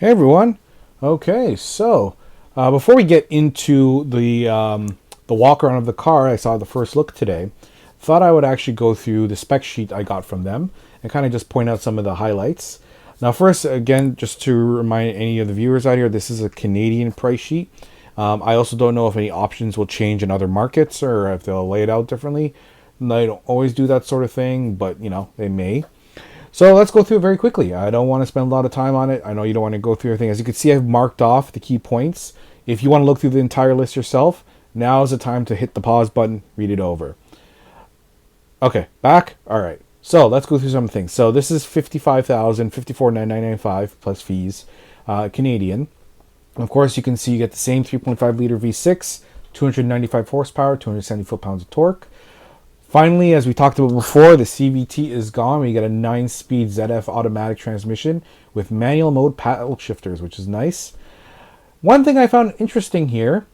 Hey everyone. Okay, so before we get into the walk around of the car, I saw the first look today. Thought I would actually go through the spec sheet I got from them and kind of just point out some of the highlights. Now, first, again, just to remind any of the viewers out here, this is a Canadian price sheet. I also don't know if any options will change in other markets or if they'll lay it out differently. They don't always do that sort of thing, but they may. So let's go through it very quickly. I don't want to spend a lot of time on it. I know you don't want to go through everything. As you can see, I've marked off the key points. If you want to look through the entire list yourself, now is the time to hit the pause button, read it over. Okay, back. All right. So let's go through some things. So this is $55,054,995 plus fees, Canadian. Of course, you can see you get the same 3.5 liter V6, 295 horsepower, 270 foot-pounds of torque. Finally, as we talked about before, the CVT is gone. We get a 9-speed ZF automatic transmission with manual mode paddle shifters, which is nice. One thing I found interesting here,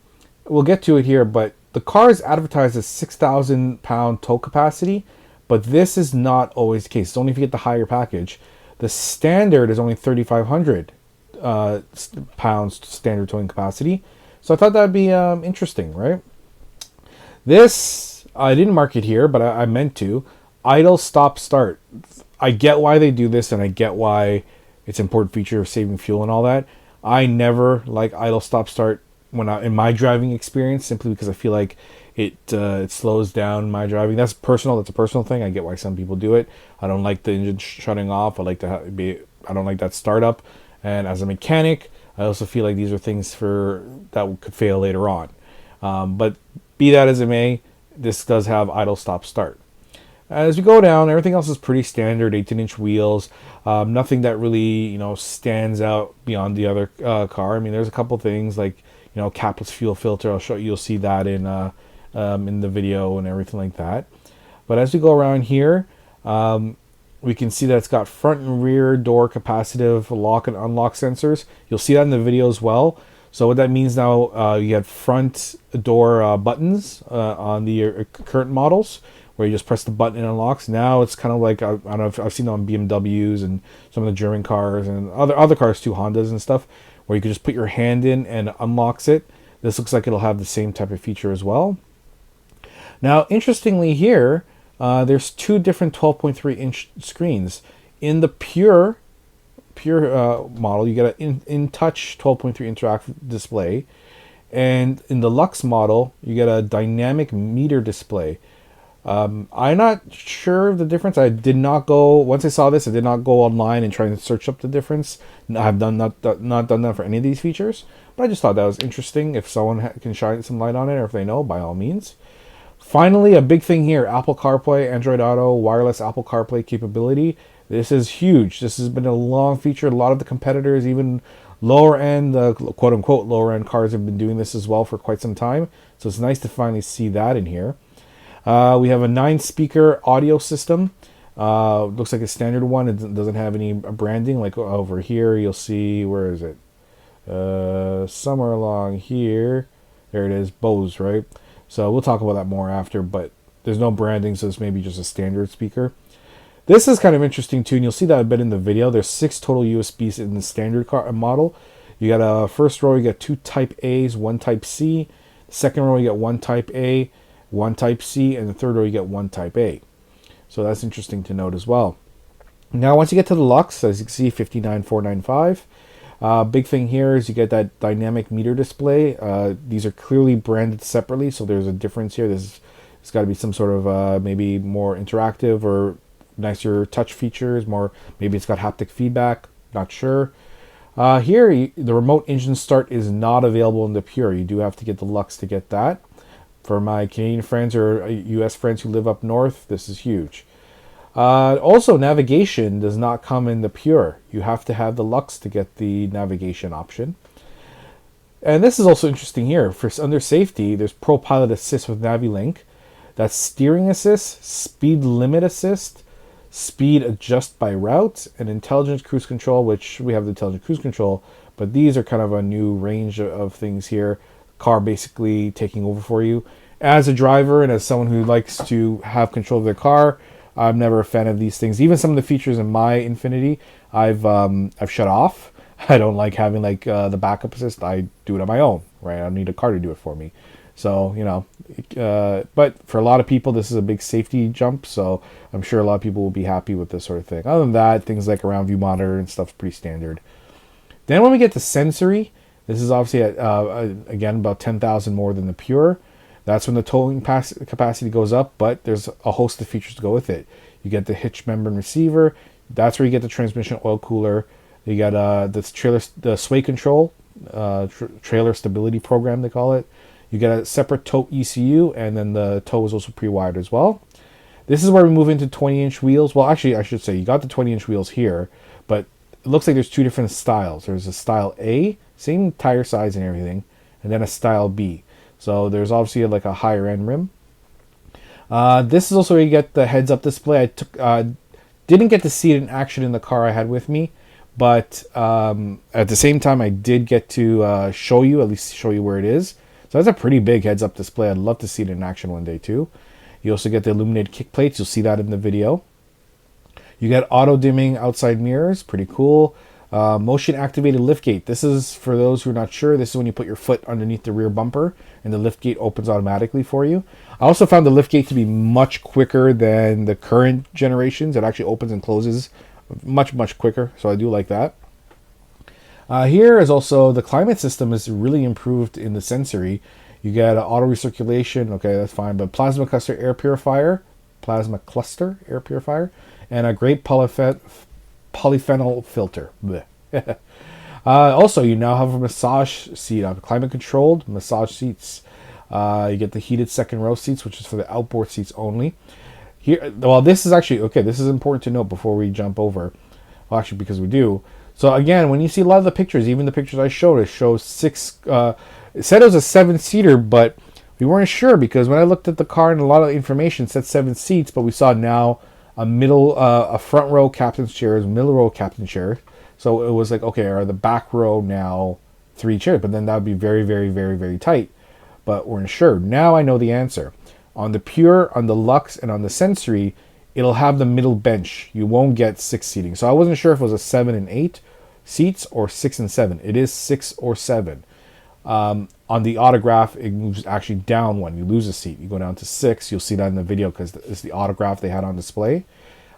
we'll get to it here, but the car is advertised as 6,000 pound tow capacity, but this is not always the case. It's only if you get the higher package. The standard is only 3,500 pounds standard towing capacity. So I thought that'd be interesting, right? This, I didn't mark it here, but I meant to. Idle, stop, start. I get why they do this, and I get why it's an important feature of saving fuel and all that. I never like idle, stop, start in my driving experience, simply because I feel like it slows down my driving. That's personal. That's a personal thing. I get why some people do it. I don't like the engine shutting off. I don't like that startup. And as a mechanic, I also feel like these are things that could fail later on. But be that as it may, this does have idle, stop, start. As we go down, everything else is pretty standard. 18-inch wheels. Nothing that really stands out beyond the other car. I mean, there's a couple things like capless fuel filter. You'll see that in the video and everything like that. But as we go around here, we can see that it's got front and rear door capacitive lock and unlock sensors. You'll see that in the video as well. So what that means now, you have front door buttons on the current models, where you just press the button and it unlocks. Now it's kind of like, I don't know if I've seen it on BMWs and some of the German cars and other cars too, Hondas and stuff, where you can just put your hand in and it unlocks it. This looks like it'll have the same type of feature as well. Now, interestingly here, there's two different 12.3-inch screens. In the pure model, you get an in-touch 12.3 interactive display, and in the Luxe model, you get a dynamic meter display. I'm not sure of the difference. Once I saw this, I did not go online and try and search up the difference. I've not done that for any of these features, but I just thought that was interesting. If someone can shine some light on it, or if they know, by all means. Finally, a big thing here, Apple CarPlay, Android Auto, wireless Apple CarPlay capability. This is huge. This has been a long feature. A lot of the competitors, even lower end, quote unquote lower end cars, have been doing this as well for quite some time. So it's nice to finally see that in here. We have a 9-speaker audio system. Looks like a standard one. It doesn't have any branding. Like over here, you'll see, where is it? Somewhere along here. There it is, Bose, right? So we'll talk about that more after, but there's no branding, so it's maybe just a standard speaker. This is kind of interesting too, and you'll see that a bit in the video. There's 6 total USBs in the standard car model. You got a first row, you got 2 Type A's, 1 Type C. The second row, you get 1 Type A, 1 Type C, and the third row, you get 1 Type A. So that's interesting to note as well. Now, once you get to the Luxe, as you can see, $59,495. Big thing here is you get that dynamic meter display. These are clearly branded separately, so there's a difference here. It's got to be some sort of maybe more interactive or nicer touch features. Maybe it's got haptic feedback. Not sure. Here, the remote engine start is not available in the Pure. You do have to get the Luxe to get that. For my Canadian friends or US friends who live up north, this is huge. Also, navigation does not come in the Pure. You have to have the Luxe to get the navigation option. And this is also interesting here. Under safety, there's Pro Pilot Assist with NaviLink. That's steering assist, speed limit assist, speed adjust by route, and intelligent cruise control, which we have the intelligent cruise control, but these are kind of a new range of things here. Car basically taking over for you. As a driver and as someone who likes to have control of their car, I'm never a fan of these things. Even some of the features in my Infiniti, I've shut off. I don't like having like the backup assist. I do it on my own, right? I don't need a car to do it for me. So, you know, but for a lot of people, this is a big safety jump. So I'm sure a lot of people will be happy with this sort of thing. Other than that, things like around view monitor and stuff is pretty standard. Then when we get to sensory, this is obviously at, again, about 10,000 more than the Pure. That's when the towing capacity goes up, but there's a host of features to go with it. You get the hitch membrane receiver. That's where you get the transmission oil cooler. You got the sway control, trailer stability program, they call it. You get a separate tow ECU, and then the tow is also pre-wired as well. This is where we move into 20-inch wheels. Well, actually, I should say you got the 20-inch wheels here, but it looks like there's two different styles. There's a style A, same tire size and everything, and then a style B. So there's obviously like a higher end rim. This is also where you get the heads-up display. I didn't get to see it in action in the car I had with me, but at the same time, I did get to at least show you where it is. So that's a pretty big heads-up display. I'd love to see it in action one day too. You also get the illuminated kick plates. You'll see that in the video. You get auto-dimming outside mirrors. Pretty cool. Motion-activated liftgate. This is, for those who are not sure, this is when you put your foot underneath the rear bumper and the liftgate opens automatically for you. I also found the liftgate to be much quicker than the current generations. It actually opens and closes much, much quicker, so I do like that. Here is also the climate system is really improved in the sensory. You get auto recirculation, okay, that's fine, but plasma cluster air purifier, and a great polyphenol filter. Also, you now have a massage seat, climate controlled massage seats. You get the heated second row seats, which is for the outboard seats only. Here, well, this is actually okay. This is important to note before we jump over. Well, actually, because we do. So again, when you see a lot of the pictures, even the pictures I showed, it shows six. It said it was a 7-seater, but we weren't sure because when I looked at the car and a lot of the information said 7 seats, but we saw now a front row captain's chairs, middle row captain's chair. So it was like, okay, are the back row now 3 chairs? But then that would be very, very, very, very tight. But we're unsure. Now I know the answer. On the Pure, on the Luxe, and on the Sensory, it'll have the middle bench. You won't get 6 seating. So I wasn't sure if it was a 7 and 8 seats or 6 and 7. It is 6 or 7. On the Autograph, it moves actually down one. You lose a seat. You go down to 6. You'll see that in the video because it's the Autograph they had on display.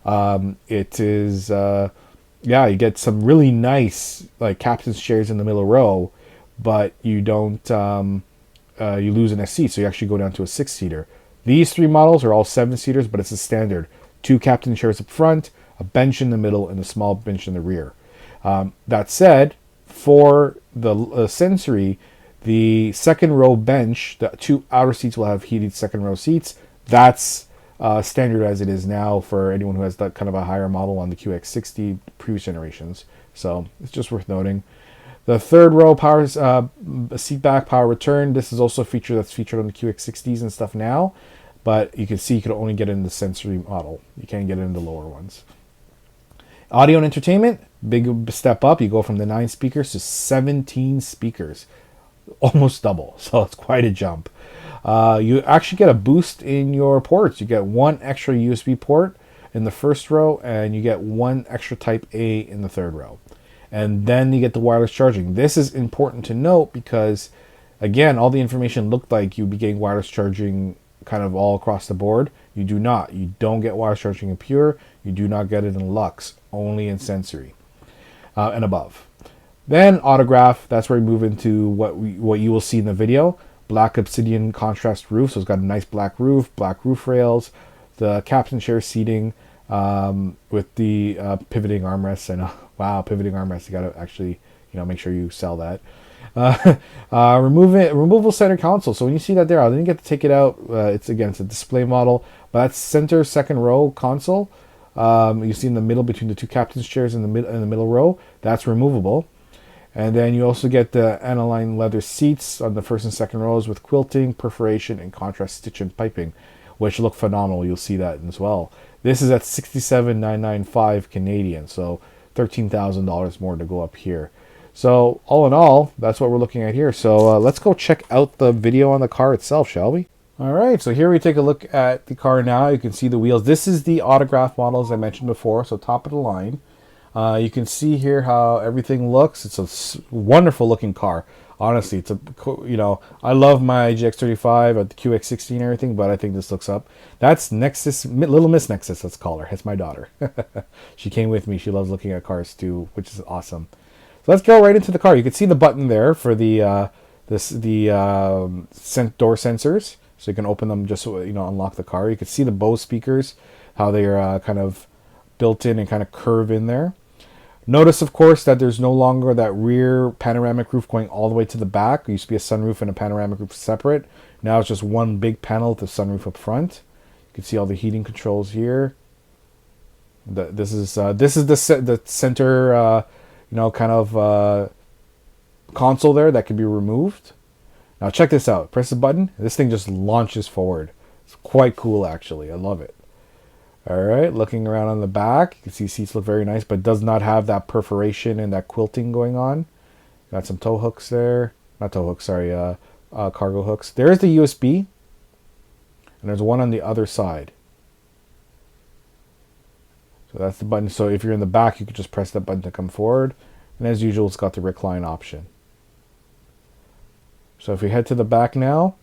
It is, you get some really nice like captain's chairs in the middle row, but you don't, you lose in a seat. So you actually go down to a 6-seater. These 3 models are all 7-seaters, but it's a standard. 2 captain chairs up front, a bench in the middle, and a small bench in the rear. That said, for the Sensory, the second row bench, the 2 outer seats will have heated second row seats. That's standard as it is now for anyone who has that kind of a higher model on the QX60 previous generations. So it's just worth noting. The third row seat back power return. This is also a feature that's featured on the QX60s and stuff now, but you can see you can only get it in the Sensory model. You can't get it in the lower ones. Audio and entertainment, big step up. You go from the 9 speakers to 17 speakers, almost double. So it's quite a jump. You actually get a boost in your ports. You get 1 extra USB port in the first row, and you get 1 extra Type A in the third row. And then you get the wireless charging. This is important to note because, again, all the information looked like you'd be getting wireless charging kind of all across the board. You do not. You don't get wireless charging in Pure. You do not get it in Luxe, only in Sensory and above. Then Autograph, that's where we move into what you will see in the video. Black obsidian contrast roof, so it's got a nice black roof rails, the captain chair seating with the pivoting armrests. I know, wow, pivoting armrests. You got to actually, make sure you sell that. Removable center console. So when you see that there, I didn't get to take it out. It's a display model, but that's center second row console. You see in the middle between the 2 captain's chairs in the middle row. That's removable. And then you also get the aniline leather seats on the first and second rows with quilting, perforation, and contrast stitch and piping, which look phenomenal. You'll see that as well. This is at $67,995 Canadian, so $13,000 more to go up here. So all in all, that's what we're looking at here. So let's go check out the video on the car itself, shall we? All right, so here we take a look at the car now. You can see the wheels. This is the Autograph model, as I mentioned before, so top of the line. You can see here how everything looks. It's a wonderful looking car. Honestly, it's a, you know, I love my GX35, the QX60 and everything, but I think this looks up. That's Nexus, Little Miss Nexus, let's call her. It's my daughter. She came with me. She loves looking at cars too, which is awesome. So let's go right into the car. You can see the button there for the door sensors, so you can open them just so, you know, unlock the car. You can see the Bose speakers, how they are kind of built in and kind of curve in there. Notice, of course, that there's no longer that rear panoramic roof going all the way to the back. It used to be a sunroof and a panoramic roof separate. Now it's just one big panel with the sunroof up front. You can see all the heating controls here. This is the center, you know, kind of console there that can be removed. Now check this out. Press the button. This thing just launches forward. It's quite cool, actually. I love it. All right, looking around on the back, you can see seats look very nice, but does not have that perforation and that quilting going on. Got some tow hooks there. Not tow hooks, sorry, cargo hooks. There's the USB, and there's one on the other side. So that's the button. So if you're in the back, you could just press that button to come forward. And as usual, it's got the recline option. So if we head to the back now,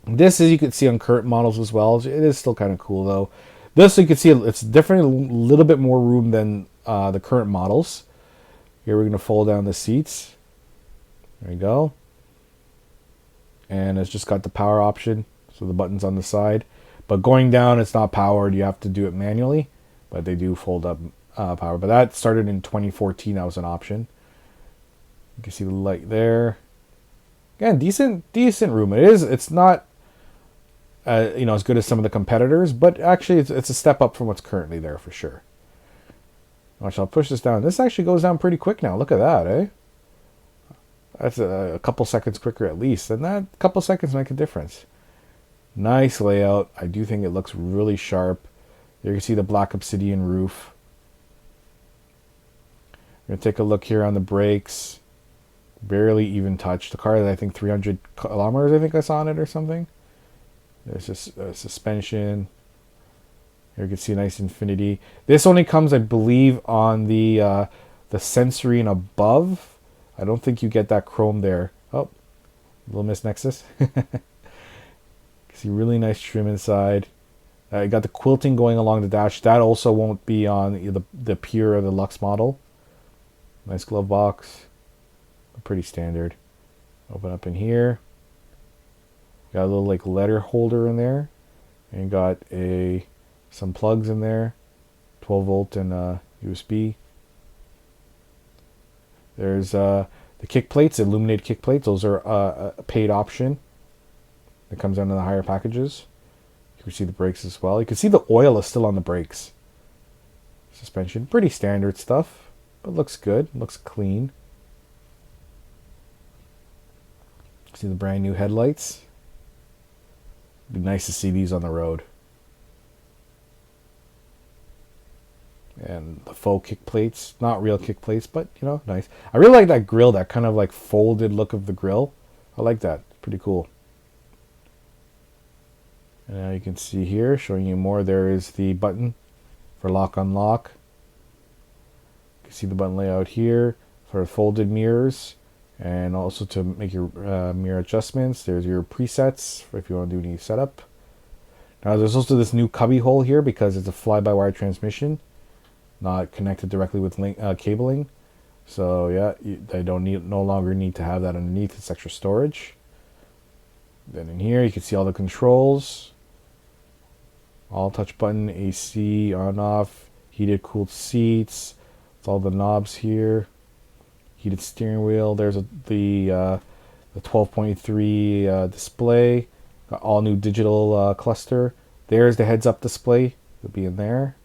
this, as you can see on current models as well, it is still kind of cool though. This, you can see, it's definitely a little bit more room than the current models. Here we're going to fold down the seats. There you go. And it's just got the power option, so the button's on the side. But going down, it's not powered. You have to do it manually, but they do fold up power. But that started in 2014. That was an option. You can see the light there. Again, decent room. It's not you know, as good as some of the competitors, but actually it's a step up from what's currently there for sure. Watch, I'll push this down. This actually goes down pretty quick now. Look at that, eh? That's a couple seconds quicker at least, and that couple seconds make a difference. Nice layout. I do think it looks really sharp. You can see the black obsidian roof. We're gonna take a look here on the brakes. Barely even touched. The car is, I think, 300 kilometers, I think I saw on it or something. There's just suspension. Here you can see a nice Infiniti. This only comes, I believe, on the sensory and above. I don't think you get that chrome there. Oh, Little Miss Nexus. See, really nice trim inside. You got the quilting going along the dash. That also won't be on the Pure or the Luxe model. Nice glove box. Pretty standard. Open up in here. Got a little like letter holder in there, and you got some plugs in there, 12 volt and USB. There's the kick plates, illuminated kick plates. Those are a paid option that comes under the higher packages. You can see the brakes as well. You can see the oil is still on the brakes. Suspension, pretty standard stuff, but looks good. Looks clean. See the brand new headlights. It'd be nice to see these on the road. And the faux kick plates, not real kick plates, but you know, nice. I really like that grille, that kind of like folded look of the grille. I like that. Pretty cool. And now you can see here, showing you more, there is the button for lock unlock. You can see the button layout here for folded mirrors. And also to make your mirror adjustments. There's your presets for if you want to do any setup. Now there's also this new cubby hole here because it's a fly-by-wire transmission, not connected directly with cabling. So yeah, they no longer need to have that underneath. It's extra storage. Then in here you can see all the controls. All touch button, AC on off, heated cooled seats. It's all the knobs here. Heated steering wheel. There's the 12.3 display. Got all new digital cluster. There's the heads-up display. It'll be in there.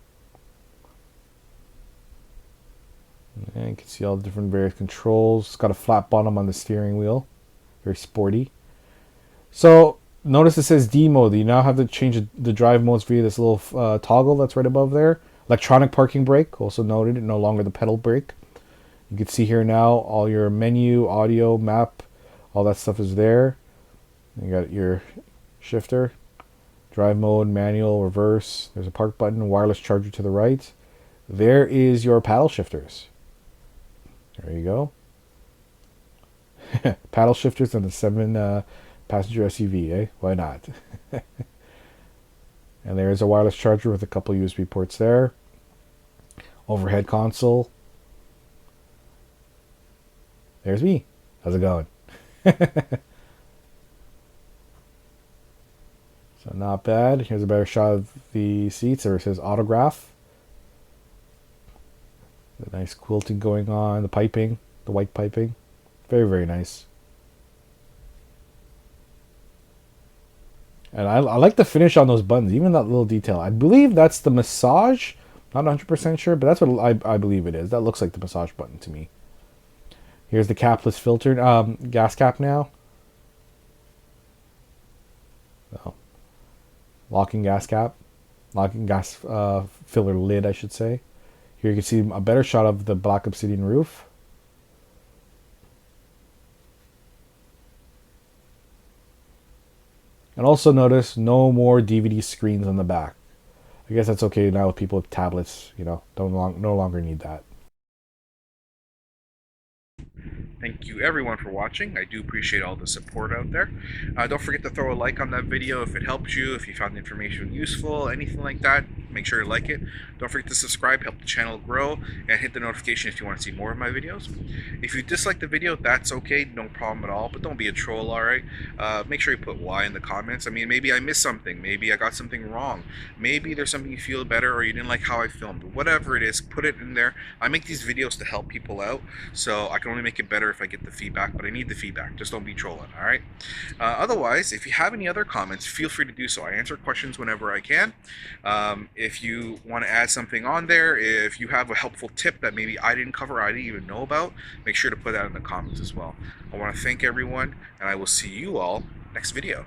And you can see all the different various controls. It's got a flat bottom on the steering wheel. Very sporty. So notice it says D mode. You now have to change the drive modes via this little toggle that's right above there. Electronic parking brake. Also noted, no longer the pedal brake. You can see here now all your menu, audio, map, all that stuff is there. You got your shifter, drive mode, manual, reverse. There's a park button, wireless charger to the right. there is your paddle shifters. There you go. Paddle shifters on the 7 passenger SUV, eh? Why not? And there's a wireless charger with a couple USB ports there. Overhead console. There's me. How's it going? So not bad. Here's a better shot of the seats. There it says Autograph. The nice quilting going on. The piping. The white piping. Very, very nice. And I like the finish on those buttons. Even that little detail. I believe that's the massage. Not 100% sure, but that's what I believe it is. That looks like the massage button to me. Here's the capless filter. Gas cap now. Oh. Locking gas cap. Locking gas filler lid, I should say. Here you can see a better shot of the black obsidian roof. And also notice no more DVD screens on the back. I guess that's okay now with people with tablets, you know, no longer need that. Thank you everyone for watching. I do appreciate all the support out there. Don't forget to throw a like on that video if it helps you, if you found the information useful, anything like that. Make sure to like it. Don't forget to subscribe, help the channel grow, and hit the notification if you want to see more of my videos. If you dislike the video, that's okay, no problem at all, but don't be a troll, alright? Make sure you put why in the comments. I mean, maybe I missed something, maybe I got something wrong, maybe there's something you feel better or you didn't like how I filmed. Whatever it is, put it in there. I make these videos to help people out, so I can only make it better if I get the feedback, but I need the feedback. Just don't be trolling, alright? Otherwise, if you have any other comments, feel free to do so. I answer questions whenever I can. If you want to add something on there, if you have a helpful tip that maybe I didn't cover, I didn't even know about, make sure to put that in the comments as well. I want to thank everyone, and I will see you all next video.